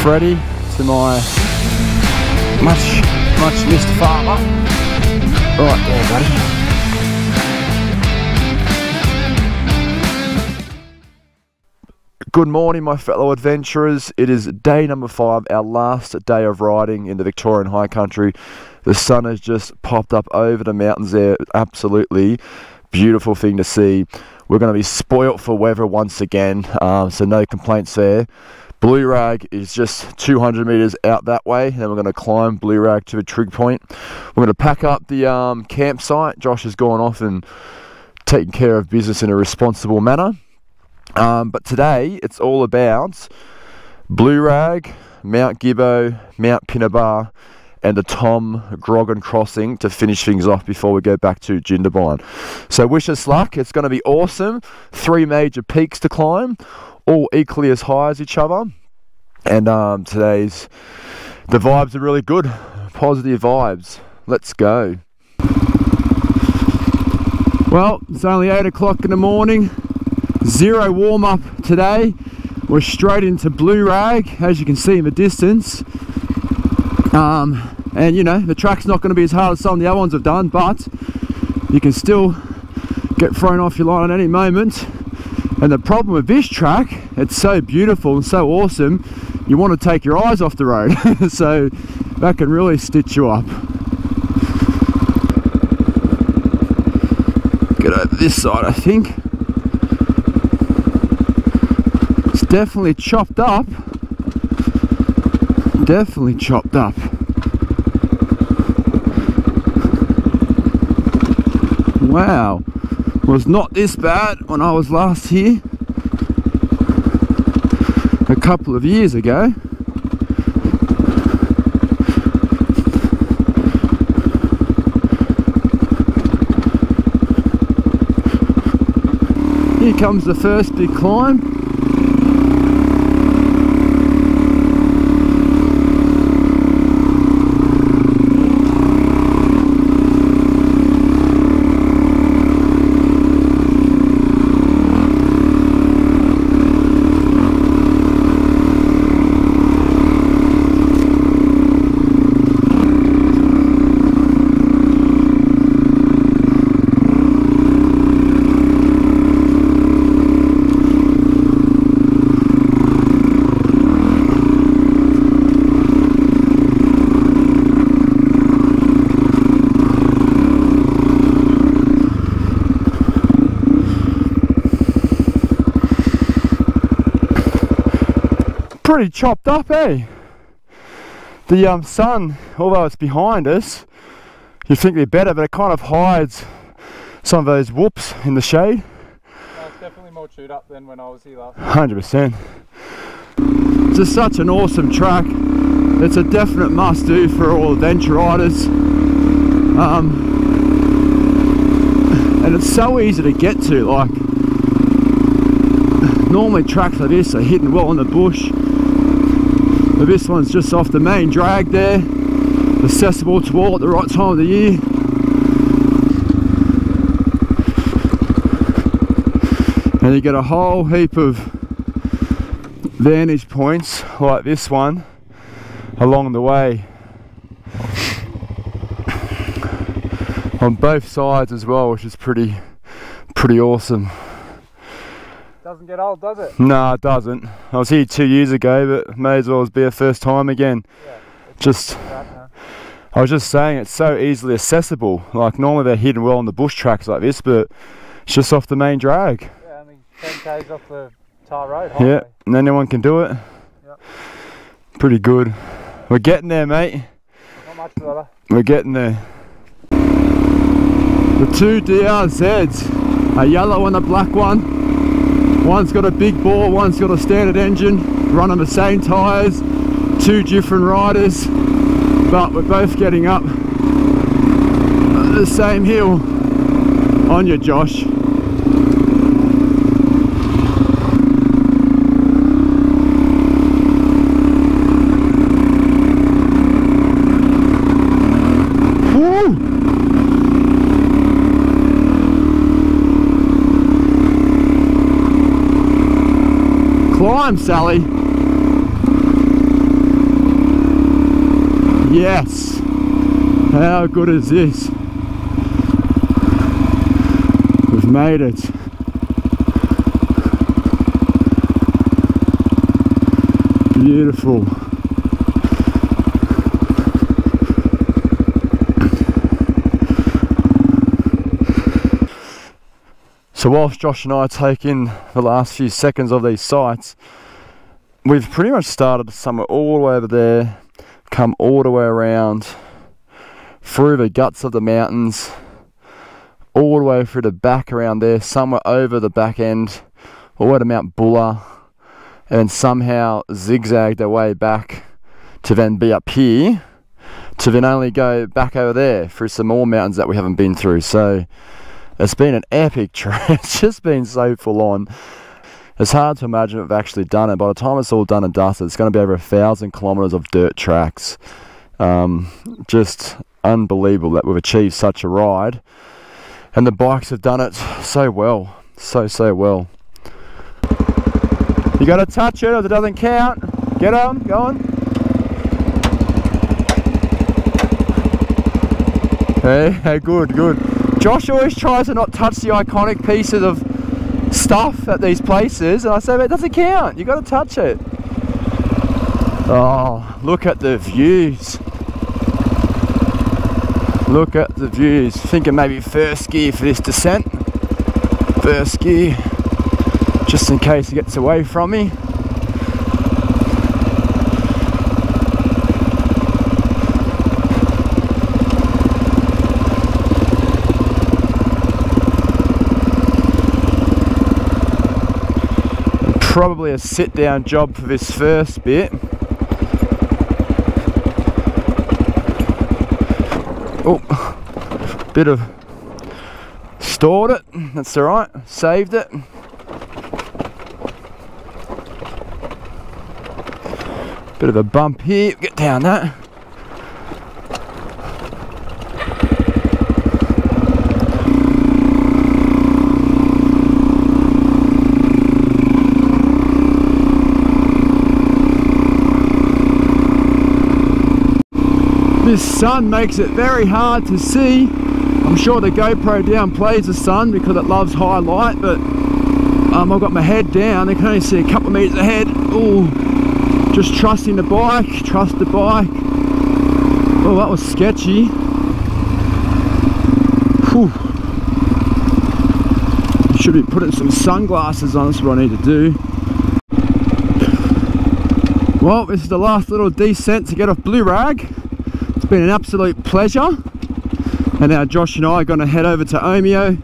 Freddie, to my much missed farmer. Right there, buddy. Good morning, my fellow adventurers. It is day number 5, our last day of riding in the Victorian High Country. The sun has just popped up over the mountains there. Absolutely beautiful thing to see. We're going to be spoilt for weather once again, so no complaints there. Blue Rag is just 200 metres out that way. Then we're going to climb Blue Rag to a trig point. We're going to pack up the campsite. Josh has gone off and taken care of business in a responsible manner. But today it's all about Blue Rag, Mount Gibbo, Mount Pinnibar and the Tom Grogan crossing to finish things off before we go back to Jindabyne. So wish us luck. It's going to be awesome. 3 major peaks to climb, all equally as high as each other. And the vibes are really good. Positive vibes. Let's go. Well, it's only 8 o'clock in the morning. Zero warm-up today. We're straight into Blue Rag, as you can see in the distance. And you know, the track's not going to be as hard as some of the other ones have done, but you can still get thrown off your line at any moment. And the problem with this track, it's so beautiful and so awesome, you want to take your eyes off the road. So that can really stitch you up. Get over this side, I think. Definitely chopped up. Definitely chopped up. Wow. Was not this bad when I was last here a couple of years ago. Here comes the first big climb. Pretty chopped up, eh? The sun, although it's behind us, you'd think they're better, but it kind of hides some of those whoops in the shade. No, it's definitely more chewed up than when I was here last. 100%. It's just such an awesome track. It's a definite must-do for all adventure riders. And it's so easy to get to. Like, normally tracks like this are hidden well in the bush. But this one's just off the main drag there, accessible to all at the right time of the year. And you get a whole heap of vantage points like this one along the way. On both sides as well, which is pretty awesome. Doesn't get old, does it? No, it doesn't. I was here 2 years ago, but may as well be a first time again. Yeah, I was just saying, it's so easily accessible. Like, normally they're hidden well on the bush tracks like this, but it's just off the main drag. Yeah, only 10 k's off the tar road. Highway. Yeah, and anyone can do it. Yep. Pretty good. We're getting there, mate. Not much further. We're getting there. The 2 DRZs, a yellow and a black one. One's got a big bore, one's got a standard engine, running the same tyres, 2 different riders, but we're both getting up the same hill. On you, Josh. Woo! Climb, Sally. Yes! How good is this? We've made it. Beautiful. So whilst Josh and I take in the last few seconds of these sights, we've pretty much started somewhere all the way over there, come all the way around, through the guts of the mountains, all the way through the back around there, somewhere over the back end, all the way to Mount Buller, and somehow zigzagged our way back to then be up here, to then only go back over there through some more mountains that we haven't been through. So it's been an epic trip. It's just been so full on. It's hard to imagine we've actually done it. By the time it's all done and dusted, it's going to be over 1,000 kilometers of dirt tracks. Just unbelievable that we've achieved such a ride. And the bikes have done it so well. So well. You got to touch it or it doesn't count. Get on, go on. Hey, good. Josh always tries to not touch the iconic pieces of stuff at these places, and I say, but it doesn't count, you got to touch it. Oh, look at the views. Look at the views. Thinking maybe first gear for this descent. First gear, just in case it gets away from me. Probably a sit-down job for this first bit. Oh, bit of stored it. That's all right. Saved it. Bit of a bump here. Get down that. This sun makes it very hard to see. I'm sure the GoPro downplays the sun because it loves high light, but I've got my head down. I can only see a couple of meters ahead. Ooh, just trusting the bike, trust the bike. Oh, that was sketchy. Whew. Should be putting some sunglasses on, that's what I need to do. Well, this is the last little descent to get off Blue Rag. It's been an absolute pleasure, and now Josh and I are going to head over to Omeo,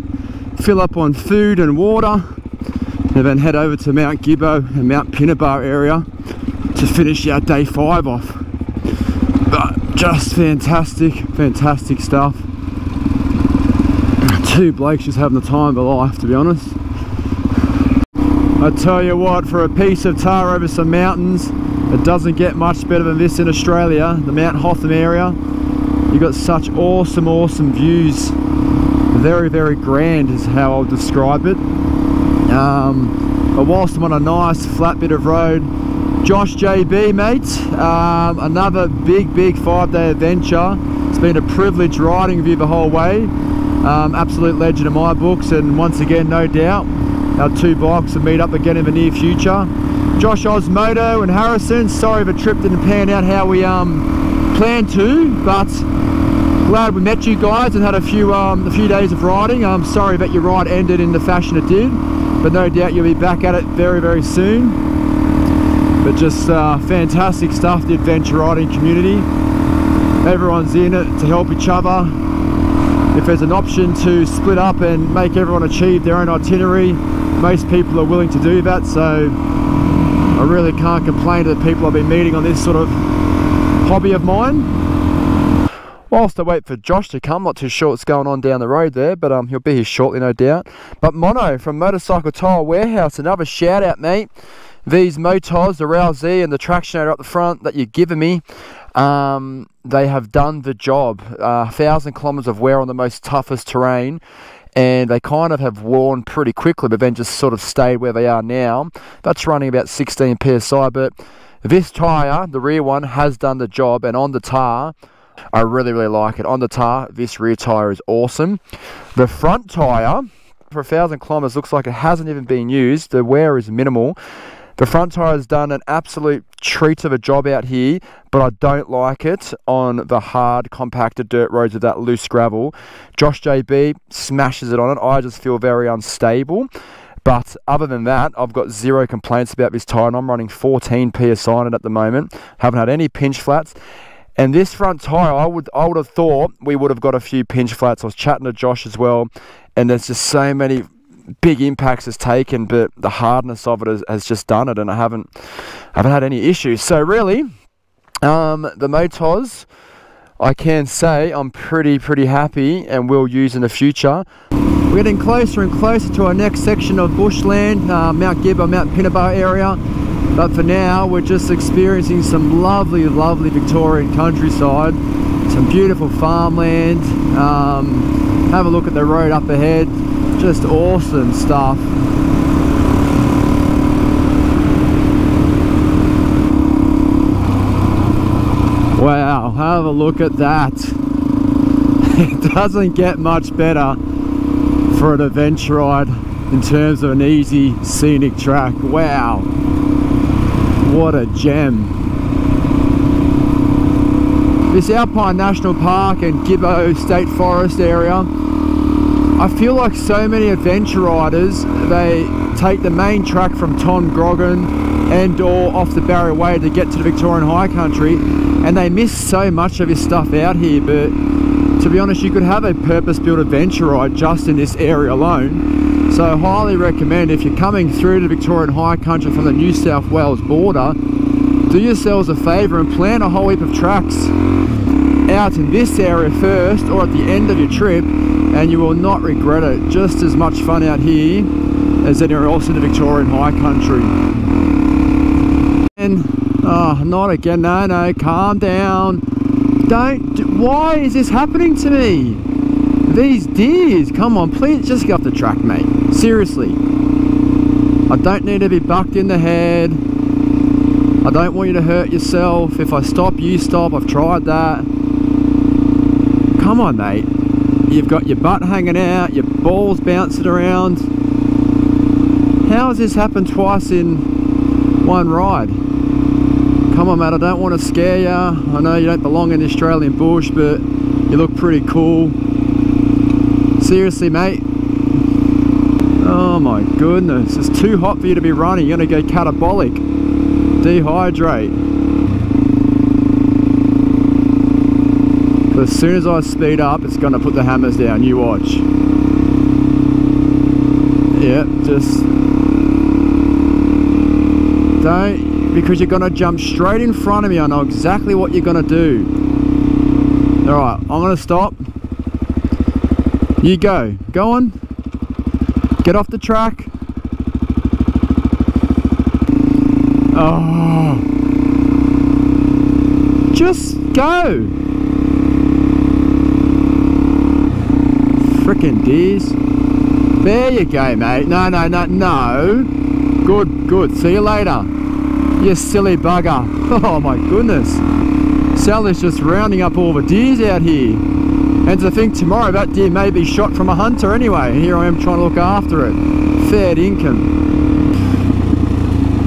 fill up on food and water, and then head over to Mount Gibbo and Mount Pinnibar area to finish our day 5 off. But just fantastic stuff. 2 blokes just having the time of their life, to be honest. I tell you what, for a piece of tar over some mountains, it doesn't get much better than this in Australia. The Mount Hotham area, you've got such awesome views. Very grand is how I'll describe it. But whilst I'm on a nice flat bit of road, Josh JB, mate, another big 5-day adventure. It's been a privilege riding with you the whole way. Absolute legend in my books, and once again, no doubt, our 2 bikes will meet up again in the near future. Josh Osmodo and Harrison, sorry the trip didn't pan out how we planned to, but glad we met you guys and had a few days of riding. I'm sorry that your ride ended in the fashion it did, but no doubt you'll be back at it very soon. But just fantastic stuff, the adventure riding community. Everyone's in it to help each other. If there's an option to split up and make everyone achieve their own itinerary, most people are willing to do that, so I really can't complain to the people I've been meeting on this sort of hobby of mine. Whilst I wait for Josh to come, not too sure what's going on down the road there, but he'll be here shortly, no doubt. But Mono from Motorcycle Tyre Warehouse, another shout out, mate. These Motos, the Rail Z and the Tractionator up the front that you've given me, they have done the job. 1,000 kilometers of wear on the most toughest terrain, and they kind of have worn pretty quickly, but then just sort of stayed where they are now. That's running about 16 psi, but This tyre, the rear one, has done the job, and on the tar, I really like it. On the tar, this rear tyre is awesome. The front tyre, for 1,000 kilometers, looks like it hasn't even been used. The wear is minimal. The front tyre has done an absolute treat of a job out here, but I don't like it on the hard, compacted dirt roads with that loose gravel. Josh JB smashes it on it. I just feel very unstable. But other than that, I've got zero complaints about this tyre, and I'm running 14 PSI on it at the moment. Haven't had any pinch flats. And this front tyre, I would have thought we would have got a few pinch flats. I was chatting to Josh as well, and there's just so many big impacts it's taken, but the hardness of it has just done it, and I haven't had any issues. So really, the Motos, I can say I'm pretty happy and will use in the future. We're getting closer and closer to our next section of bushland, Mount Gibbo, Mount Pinnibar area. But for now, we're just experiencing some lovely Victorian countryside, some beautiful farmland. Have a look at the road up ahead, just awesome stuff. Wow, have a look at that. It doesn't get much better for an adventure ride in terms of an easy scenic track. Wow, what a gem. This Alpine National Park and Gibbo State Forest area, I feel like so many adventure riders, they take the main track from Tongrogan and or off the Barrier Way to get to the Victorian High Country, and they miss so much of this stuff out here. But to be honest, you could have a purpose-built adventure ride just in this area alone. So I highly recommend, if you're coming through the Victorian High Country from the New South Wales border, do yourselves a favour and plan a whole heap of tracks out in this area first or at the end of your trip, and you will not regret it. Just as much fun out here as anywhere else in the Victorian High Country. And oh, not again. No, calm down. Why is this happening to me? These deers, come on, please just get off the track, mate. Seriously, I don't need to be bucked in the head. I don't want you to hurt yourself. If I stop, you stop. I've tried that. Come on, mate. You've got your butt hanging out, your balls bouncing around. How has this happened twice in one ride? Come on, mate, I don't want to scare you. I know you don't belong in the Australian bush, but you look pretty cool. Seriously, mate. Oh my goodness, it's too hot for you to be running. You're going to go catabolic. Dehydrate. But as soon as I speed up, it's going to put the hammers down. You watch. Yep, just don't, because you're going to jump straight in front of me. I know exactly what you're going to do. Alright, I'm going to stop. You go. Go on. Get off the track. Oh. Just go. Frickin' deers. There you go, mate. No. Good. See you later. You silly bugger. Oh my goodness. Sally's just rounding up all the deers out here. And to think tomorrow that deer may be shot from a hunter anyway. And here I am trying to look after it. Fair income.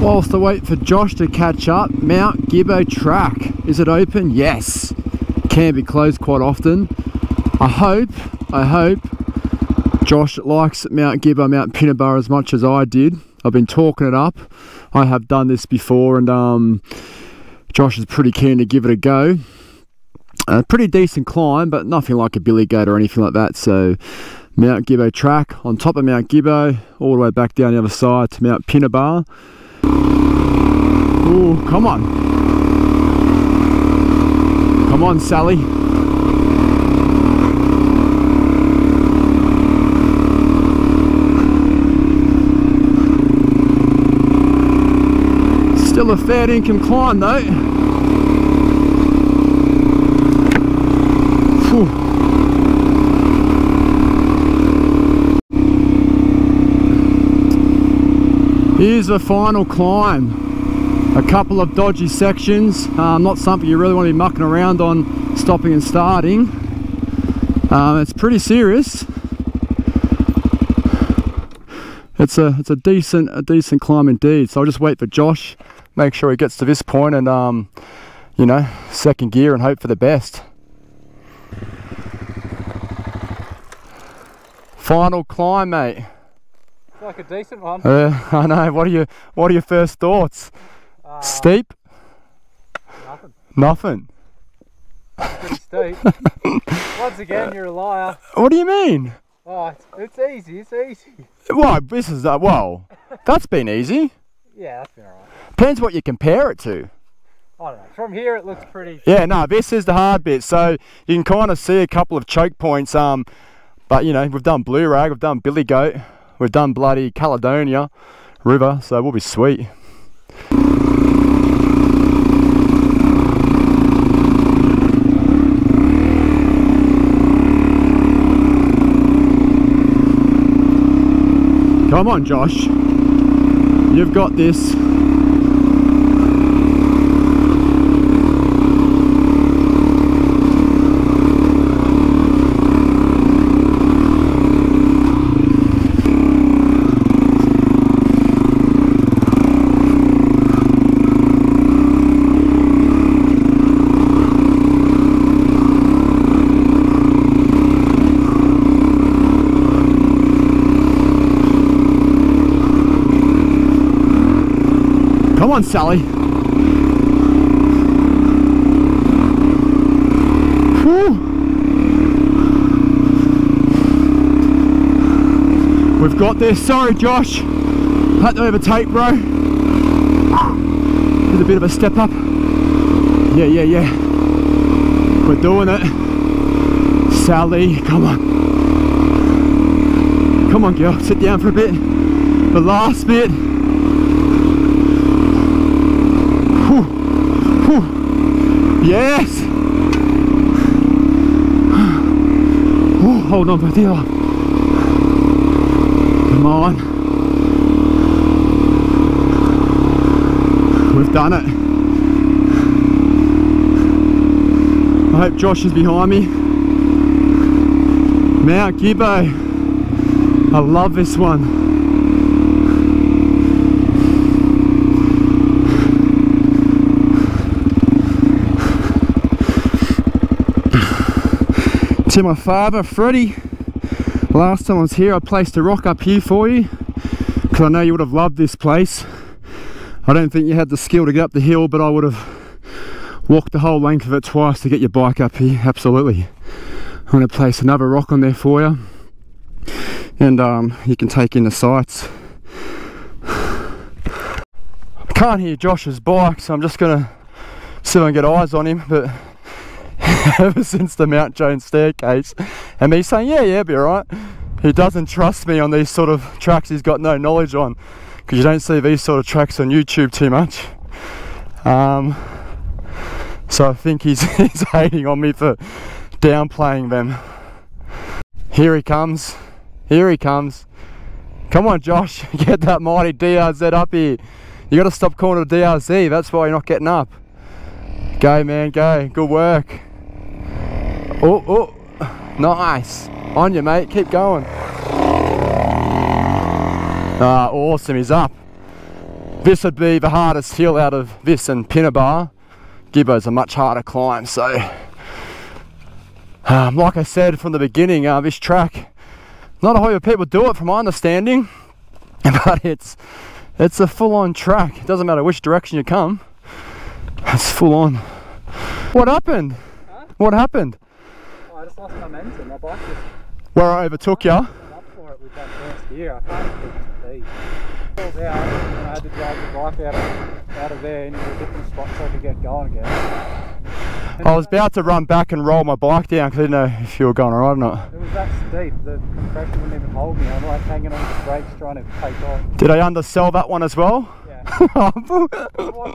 Whilst I wait for Josh to catch up, Mount Gibbo track. Is it open? Yes. Can be closed quite often. I hope Josh likes Mount Gibbo, Mount Pinnibar as much as I did. I've been talking it up. I have done this before, and Josh is pretty keen to give it a go. A pretty decent climb, but nothing like a billy goat or anything like that. So Mount Gibbo track on top of Mount Gibbo, all the way back down the other side to Mount Pinnibar. Ooh, come on. Come on, Sally. Still a fair income climb though. Whew. Here's the final climb. A couple of dodgy sections, not something you really want to be mucking around on, stopping and starting. It's pretty serious. It's a decent climb indeed. So I'll just wait for Josh, make sure he gets to this point, and you know, second gear and hope for the best. Final climb, mate. It's like a decent one. I know. What are your first thoughts? Steep? Nothing. Nothing. Pretty steep. Once again, you're a liar. What do you mean? Oh, it's easy. It's easy. Well, this is well, that's been easy. Yeah, that's been alright. Depends what you compare it to. I don't know. From here, it looks pretty. Yeah, no, this is the hard bit. So you can kind of see a couple of choke points. But you know, we've done Blue Rag, we've done Billy Goat, we've done bloody Caledonia River, so we'll be sweet. Come on, Josh. You've got this. Come on, Sally. Whew. We've got this. Sorry, Josh. Had to overtake, bro. With a bit of a step up. Yeah. We're doing it. Sally, come on. Come on, girl. Sit down for a bit. The last bit. Yes! Oh, hold on for dear life. Come on. We've done it. I hope Josh is behind me. Mount Gibbo. I love this one. To my father, Freddie, last time I was here I placed a rock up here for you because I know you would have loved this place. I don't think you had the skill to get up the hill, but I would have walked the whole length of it twice to get your bike up here, absolutely. I'm going to place another rock on there for you, and you can take in the sights. I can't hear Josh's bike, so I'm just going to see if I can get eyes on him, but ever since the Mount Jones staircase and me saying yeah be alright, he doesn't trust me on these sort of tracks he's got no knowledge on, because you don't see these sort of tracks on YouTube too much. So I think he's hating on me for downplaying them. Here he comes. Come on, Josh, get that mighty DRZ up here. You got to stop calling it a DRZ, that's why you're not getting up. Go, man, go. Good work. Oh, nice. On you, mate. Keep going. Awesome. He's up. This would be the hardest hill out of this and Pinnibar. Gibbo's a much harder climb. So, like I said from the beginning, this track, not a whole heap of people do it from my understanding, but it's a full-on track. It doesn't matter which direction you come. It's full on. What happened? Huh? What happened? Oh, I just lost momentum. My bike just... Where I overtook you? I went up for it with that first gear. I can't get to speed. I pulled out and I had to drive the bike out of there into a different spot so I could get going again. And I was about to run back and roll my bike down because I didn't know if you were going alright or not. It was that steep. The compression wouldn't even hold me. I'm like hanging on the brakes trying to take off. Did I undersell that one as well? What's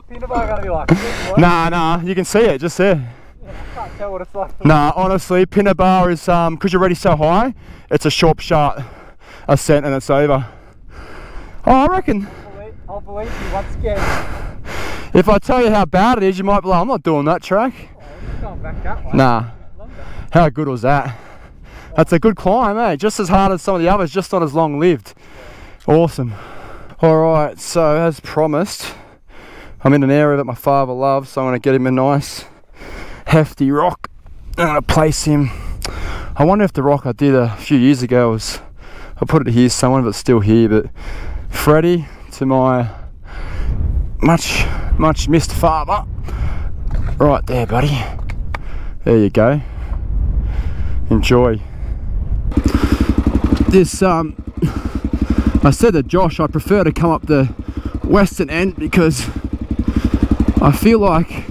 Pinnibar gonna be like? Nah, you can see it, just there. Yeah, I can't tell what it's like. Nah, honestly, Pinnibar is, because you're already so high, it's a sharp ascent and it's over. Oh, I reckon. I'll believe you once again. If I tell you how bad it is, you might be like, I'm not doing that track. Oh, I'm just going back that way. Nah. How good was that? That's a good climb, eh? Just as hard as some of the others, just not as long lived. Awesome. Alright, so as promised, I'm in an area that my father loves, so I'm going to get him a nice hefty rock. I'm going to place him. I wonder if the rock I did a few years ago was, I put it here somewhere, but it's still here. But Freddie, to my much missed father, right there, buddy. There you go. Enjoy. This I said to Josh I prefer to come up the western end because I feel like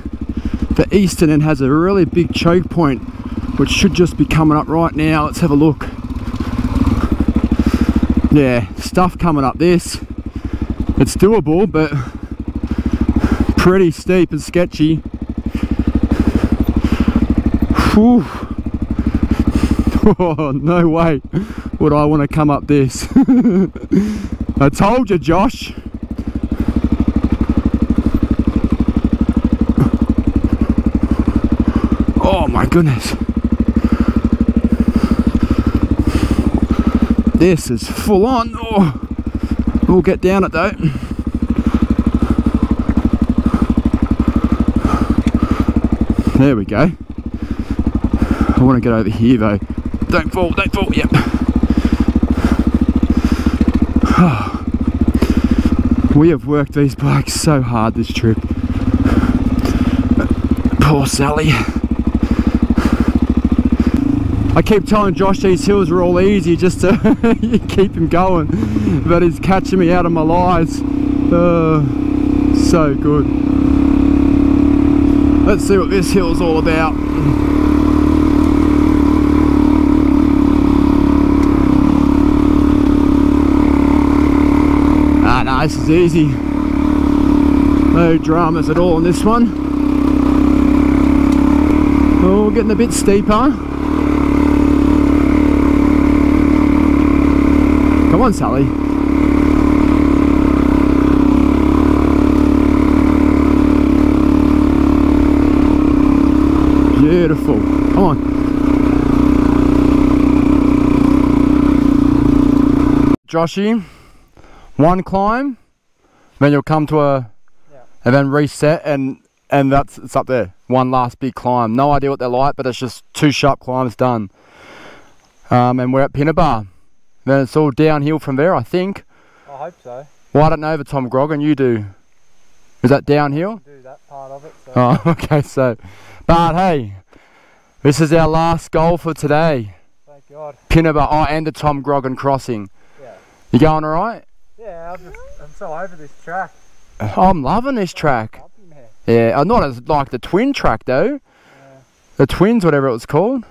the eastern end has a really big choke point, which should just be coming up right now. Let's have a look. Yeah, stuff coming up this. It's doable, but pretty steep and sketchy. Whew. Oh, no way would I want to come up this. I told you, Josh. Oh my goodness. This is full on. Oh, we'll get down it though. There we go. I want to get over here though. Don't fall, yep. We have worked these bikes so hard this trip. Poor Sally. I keep telling Josh these hills are all easy just to keep him going, but he's catching me out of my lies. So good. Let's see what this hill's all about. No, this is easy. No dramas at all on this one. Oh, getting a bit steeper. Come on, Sally. Beautiful. Come on. Joshy, one climb, then you'll come to a, and then reset, and it's up there. One last big climb. No idea what they're like, but it's just 2 sharp climbs done. And we're at Pinnibar. Then it's all downhill from there, I think. I hope so. Well, I don't know, but Tom Grogan, you do. Is that downhill? I do that part of it. So. Oh, okay, so. But hey, this is our last goal for today. Thank God. Pinnibar, oh, and the Tom Grogan crossing. Yeah. You going alright? Yeah, I'm so over this track. Oh, I'm loving this track. Yeah, not as like the twin track though. Yeah. The twins, whatever it was called.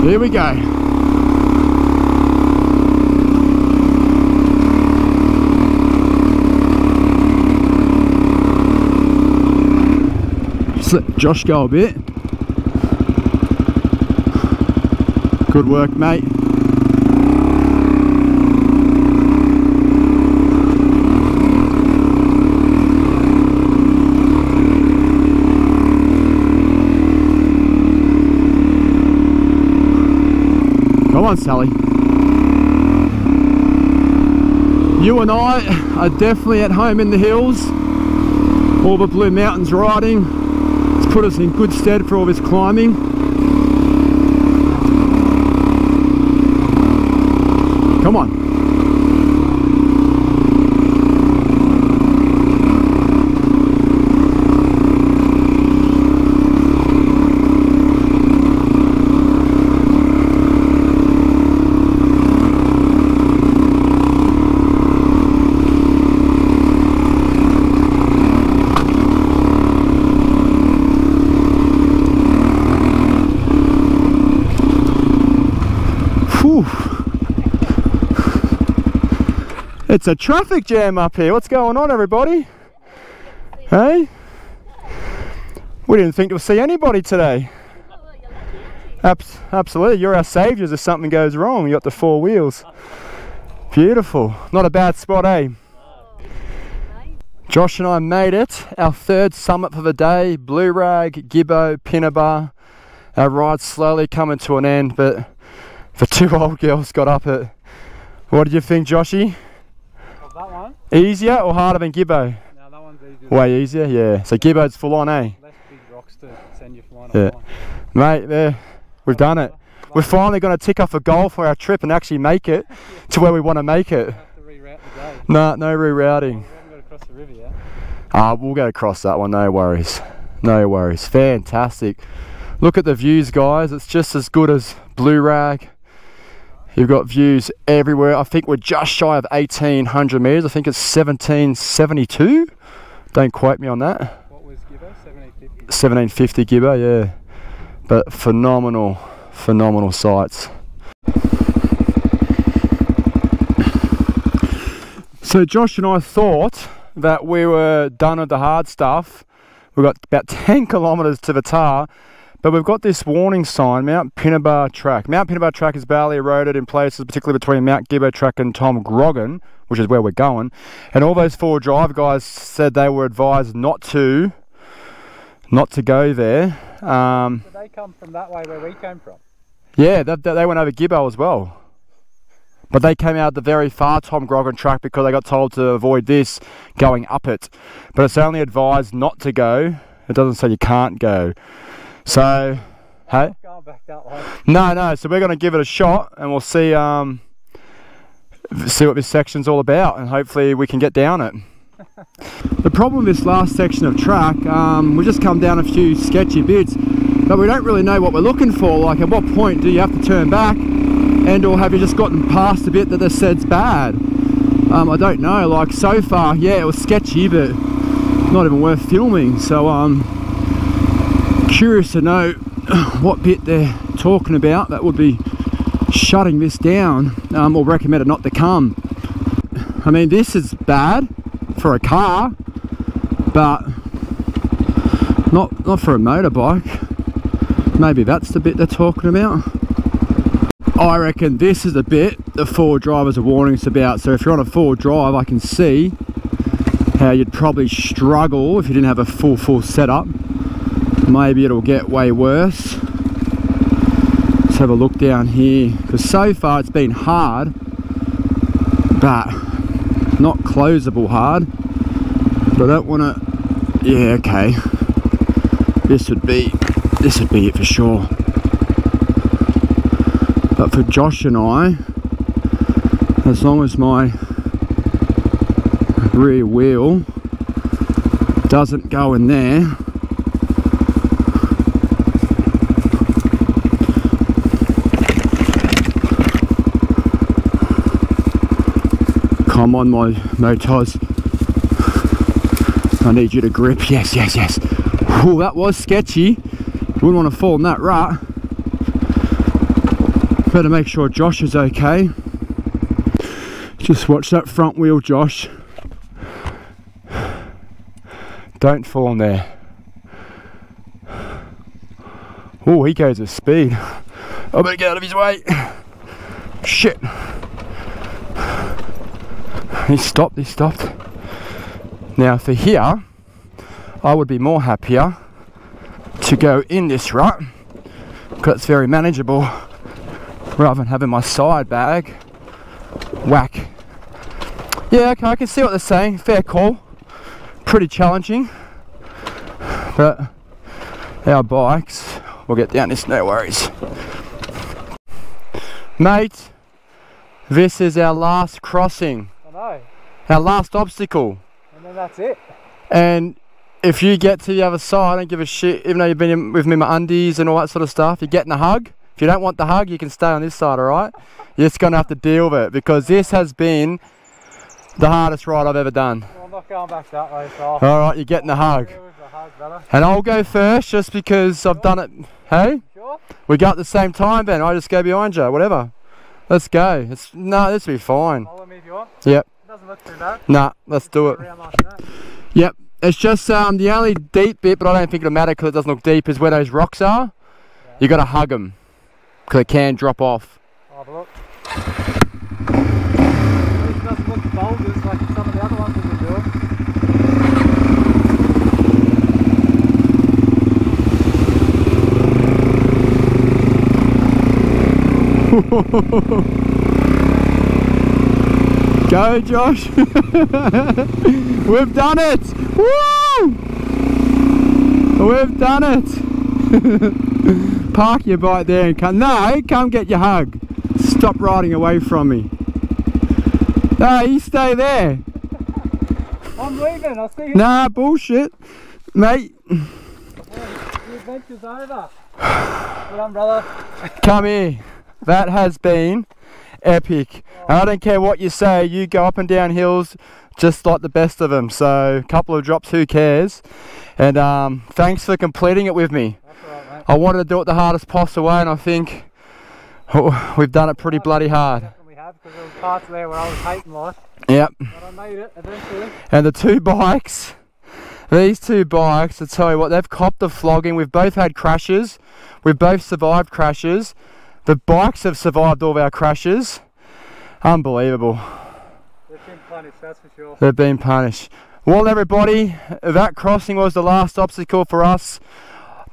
Here we go. Just let Josh go a bit. Good work, mate. Come on, Sally. You and I are definitely at home in the hills. All the Blue Mountains riding. It's put us in good stead for all this climbing. Come on. It's a traffic jam up here. What's going on, everybody? Hey? We didn't think to see anybody today. Absolutely, you're our saviours if something goes wrong. You got the 4 wheels. Beautiful. Not a bad spot, eh? Josh and I made it, our third summit for the day. Blue Rag, Gibbo, Pinnibar. Our ride's slowly coming to an end, but the two old girls got up it. What did you think, Joshy? Was that one? Easier or harder than Gibbo? No, that one's easier. Way easier, yeah. So Gibbo's full on, eh? Less big rocks to send you flying Yeah. online. Mate, we've done it. We're finally going to tick off a goal for our trip and actually make it to where we want to make it. Have to reroute the day. No rerouting. We haven't got to cross the river yet. We'll go across that one, no worries. No worries. Fantastic. Look at the views, guys. It's just as good as Blue Rag. You've got views everywhere. I think we're just shy of 1,800 metres. I think it's 1,772. Don't quote me on that. What was Gibbo? 1750? 1,750 Gibbo, yeah. But phenomenal sights. So Josh and I thought that we were done with the hard stuff. We've got about 10 kilometres to the tar, but we've got this warning sign, Mount Pinnibar Track. Mount Pinnibar Track is badly eroded in places, particularly between Mount Gibbo Track and Tom Grogan, which is where we're going. And all those four drive guys said they were advised not to go there. Did they come from that way where we came from? Yeah, they went over Gibbo as well. But they came out the very far Tom Grogan track because they got told to avoid this going up it. But it's only advised not to go. It doesn't say you can't go. So, hey? Going back that way. No. So we're going to give it a shot and we'll see what this section's all about, and hopefully we can get down it. The problem with this last section of track, we just come down a few sketchy bits, but we don't really know what we're looking for. Like, at what point do you have to turn back, and or have you just gotten past a bit that they said's bad? I don't know. Like, so far, yeah, it was sketchy, but not even worth filming. So I'm curious to know what bit they're talking about that would be shutting this down, or recommend it not to come. I mean, this is bad for a car, but not for a motorbike. Maybe that's the bit they're talking about. I reckon this is the bit the four drivers are warning us about. So if you're on a four drive, I can see how you'd probably struggle if you didn't have a full setup. Maybe it'll get way worse. Let's have a look down here, because so far it's been hard, but not closable hard. But I don't want to. Yeah, okay. This would be it for sure. But for Josh and I, as long as my rear wheel doesn't go in there, come on, my motos. I need you to grip. Yes. Ooh, that was sketchy. Wouldn't want to fall in that rut. Better make sure Josh is okay. Just watch that front wheel, Josh. Don't fall in there. Oh, he goes at speed. I better get out of his way. Shit. He stopped. Now for here, I would be more happier to go in this rut, because it's very manageable, rather than having my side bag whack. Yeah, okay, I can see what they're saying. Fair call. Pretty challenging, but our bikes will get down this, no worries. Mate, this is our last crossing. I know. Our last obstacle. And then that's it. And if you get to the other side, I don't give a shit, even though you've been in with me in my undies and all that sort of stuff, you're getting a hug. If you don't want the hug, you can stay on this side, alright? You're just going to have to deal with it, because this has been the hardest ride I've ever done. Well, I'm not going back that way, so Alright, you're getting the hug. And I'll go first, just because I've done it. Hey? Sure? We go at the same time, Ben. I just go behind you, whatever. Let's go. No, this will be fine. Follow me if you want. Yep. It doesn't look too bad. Nah, let's do it. Yep. It's just the only deep bit, but I don't think it'll matter because it doesn't look deep, is where those rocks are. Yeah. You got to hug them because they can drop off. I'll have a look. At least it doesn't look boulders like some of the other ones we've been doing. Go, Josh. We've done it. Woo! We've done it. Park your bike there and come. No, come get your hug. Stop riding away from me. No, you stay there. I'm leaving, I'll see you. Nah, bullshit. Mate. The adventure's over. Good on, brother. Come here. That has been epic. And I don't care what you say, you go up and down hills just like the best of them. So a couple of drops, who cares? And thanks for completing it with me. That's all right, mate. I wanted to do it the hardest possible way, and I think we've done it pretty bloody hard. Definitely have, because there was parts there where I was hating life. Yep. But I made it eventually. And the two bikes, these two bikes, I tell you what, they've copped the flogging. We've both had crashes. We've both survived crashes. The bikes have survived all of our crashes. Unbelievable. They've been punished, that's for sure. They've been punished. Well, everybody, that crossing was the last obstacle for us.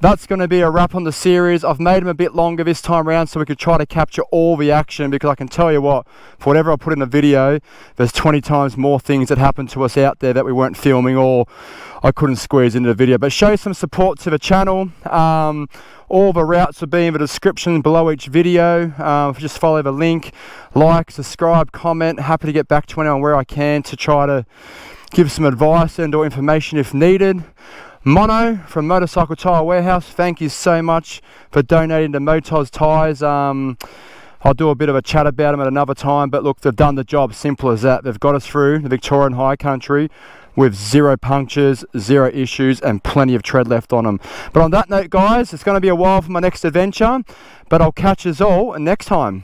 That's going to be a wrap on the series. I've made them a bit longer this time around so we could try to capture all the action, because I can tell you what, for whatever I put in the video, there's 20 times more things that happened to us out there that we weren't filming or I couldn't squeeze into the video. But show some support to the channel. All the routes will be in the description below each video. Just follow the link, like, subscribe, comment. Happy to get back to anyone where I can to try to give some advice and or information if needed. Mono from Motorcycle Tyre Warehouse, thank you so much for donating to Motos Tyres. I'll do a bit of a chat about them at another time, but look, they've done the job, simple as that. They've got us through the Victorian High Country with 0 punctures, 0 issues, and plenty of tread left on them. But on that note, guys, it's going to be a while for my next adventure, but I'll catch us all next time.